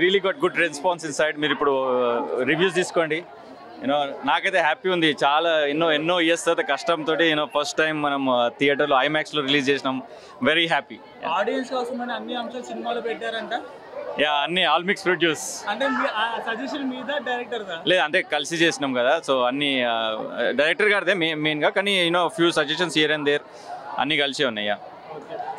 Really got good response in side. మీరు ఇప్పుడు reviews తీసుకోండి. నాకైతే హ్యాపీ ఉంది. చాలా ఎన్నో ఇయర్స్ తర్వాత కష్టంతో ఫస్ట్ టైం మనం థియేటర్లో ఐమాక్స్లో రిలీజ్ చేసినాం. Very happy. ఆడియన్స్ కోసమని అన్ని అంశాలు సినిమాలో పెట్టారంట. అన్ని ఆల్ మిక్స్ ప్రొడ్యూస్ అంటే సజెషన్ మీద డైరెక్టర్ లేదు, అంటే కలిసి చేసినాం కదా. సో అన్ని డైరెక్టర్ గారిదే మెయిన్గా, కానీ few suggestions here and there అన్ని కలిసి ఉన్నాయి.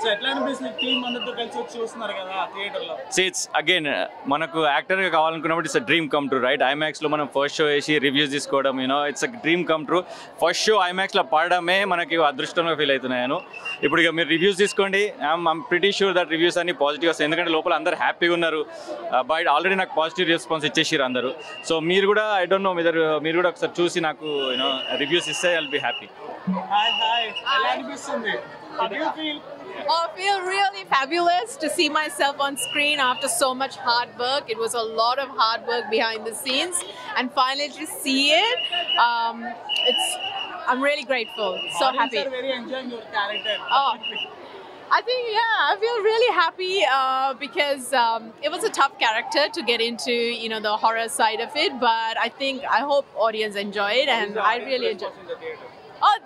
సో ఎట్లా అనిపిస్తుంది టీమ్ అందరితో కలిసి వచ్చి చూస్తున్నారు కదా థియేటర్లో? ఇట్స్ అగైన్ మనకు యాక్టర్గా కావాలనుకున్నప్పుడు it's a dream come true, right? ఐమాక్స్లో మనం ఫస్ట్ షో వేసి రివ్యూస్ తీసుకోవడం it's a dream come true. First show ఐమాక్స్లో పడడమే మనకి అదృష్టంగా ఫీల్ అవుతున్నాను. ఇప్పుడు ఇక మీరు రివ్యూస్ తీసుకోండి. I'm pretty sure that reviews అన్ని పాజిటివ్ వస్తాయి, ఎందుకంటే లోపల అందరు హ్యాపీగా ఉన్నారు. బట్ ఆల్రెడీ నాకు పాజిటివ్ రెస్పాన్స్ ఇచ్చేసారు అందరూ. సో మీరు కూడా ఐ డోంట్ నో మీరు కూడా ఒకసారి చూసి నాకు రివ్యూస్ ఇస్తే ఐ విల్ బి హ్యాపీ. ఎలా అనిపిస్తుంది? How do you feel? I feel really fabulous to see myself on screen after so much hard work. It was a lot of hard work behind the scenes, and finally to see it, I'm really grateful. So happy. Audience are very enjoying your character. I think, I feel really happy because it was a tough character to get into, the horror side of it. But I hope audience enjoy it, and I really enjoy. Oh,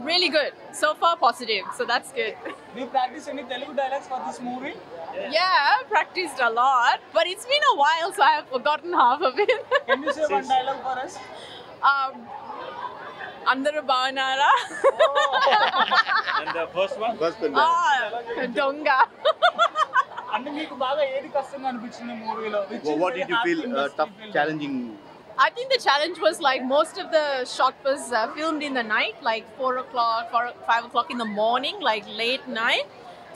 really good. So far positive. So that's good. Do you practice any Telugu dialogues for this movie? Yeah, I've practiced a lot, but it's been a while, so I have forgotten half of it. Can you say one dialogue for us? Andaru Bavanara. And the first one? Donga. అంటే మీకు బాగా ఏది కష్టంగా అనిపించింది మూవీలో? What did you feel tough, challenging? I think the challenge was like most of the shot was filmed in the night, like 4 o'clock or 5 o'clock in the morning, like late night.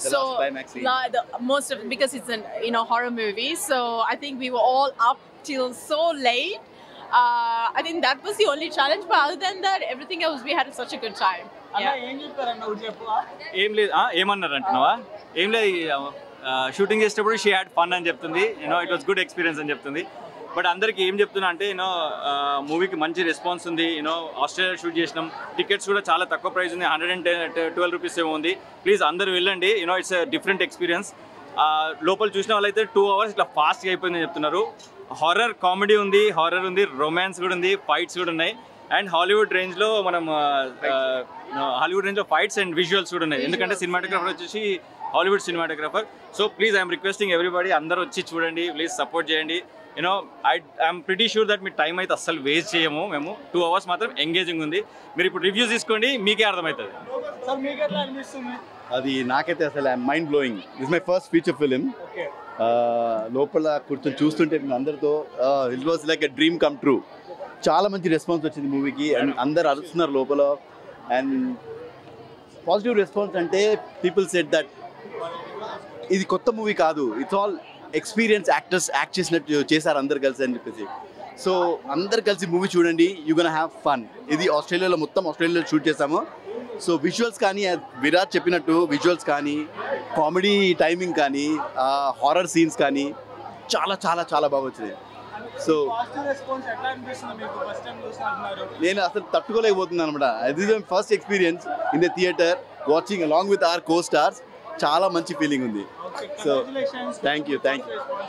The last climax scene. Most of it, because it's an horror movie, so I think we were all up till so late. I think that was the only challenge, but other than that, everything else we had such a good time. అలా ఏం చెప్పారన్న ఒకటి చెప్పవా? ఏం లేదు, ఏమన్నారు అంటున్నావా? ఏం లేదు, షూటింగ్ చేసేటప్పుడు షీ హ్యాడ్ ఫన్ అని చెప్తుంది. ఇట్ వాస్ గుడ్ ఎక్స్పీరియన్స్ అని చెప్తుంది. బట్ అందరికి ఏం చెప్తున్నా అంటే మూవీకి మంచి రెస్పాన్స్ ఉంది. ఆస్ట్రేలియా షూట్ చేసినాం, టికెట్స్ కూడా చాలా తక్కువ ప్రైస్ ఉంది, 112 రూపీస్ ఏమో ఉంది. ప్లీజ్ అందరూ వెళ్ళండి. It's different experience. లోపల చూసిన వాళ్ళైతే 2 hours ఇట్లా ఫాస్ట్గా అయిపోయిందని చెప్తున్నారు. హారర్ కామెడీ ఉంది, హారర్ ఉంది, రొమాన్స్ కూడా ఉంది, ఫైట్స్ కూడా ఉన్నాయి. అండ్ హాలీవుడ్ రేంజ్లో ఫైట్స్ అండ్ విజువల్స్ కూడా ఉన్నాయి, ఎందుకంటే సినిమాటోగ్రాఫర్ వచ్చేసి Hollywood cinematographer. So please I'm requesting everybody, అందరూ వచ్చి చూడండి, ప్లీజ్ సపోర్ట్ చేయండి. I'm pretty sure that me time అయితే అస్సలు వేస్ట్ చేయము. మేము 2 hours మాత్రం ఎంగేజింగ్ ఉంది. మీరు ఇప్పుడు రివ్యూస్ తీసుకోండి, మీకే అర్థమవుతుంది. సార్ మీకు ఎట్లా అనిపిస్తుంది? అది నాకైతే అసలు mind blowing. It's my first feature film. లోపల కూర్చొని చూస్తుంటే అందరితో it was like a dream come true. చాలా మంచి రెస్పాన్స్ వచ్చింది మూవీకి, అండ్ అందరు అరుస్తున్నారు లోపల. అండ్ పాజిటివ్ రెస్పాన్స్ అంటే పీపుల్ సెడ్ దట్ ఇది కొత్త మూవీ కాదు, it's all experience actors act చేసినట్టు చేశారు అందరు కలిసి అని చెప్పేసి. సో అందరు కలిసి మూవీ చూడండి, యూ గోనా హ్యావ్ ఫన్. ఇది ఆస్ట్రేలియాలో షూట్ చేసాము. సో విజువల్స్ కానీ, విరాట్ చెప్పినట్టు విజువల్స్ కానీ, కామెడీ టైమింగ్ కానీ, హారర్ సీన్స్ కానీ చాలా చాలా చాలా బాగా వచ్చినాయి. సో నేను అసలు తట్టుకోలేకపోతున్నాను అనమాట. ఇది first experience in the theatre watching along with our co stars. చాలా మంచి ఫీలింగ్ ఉంది. So thank you.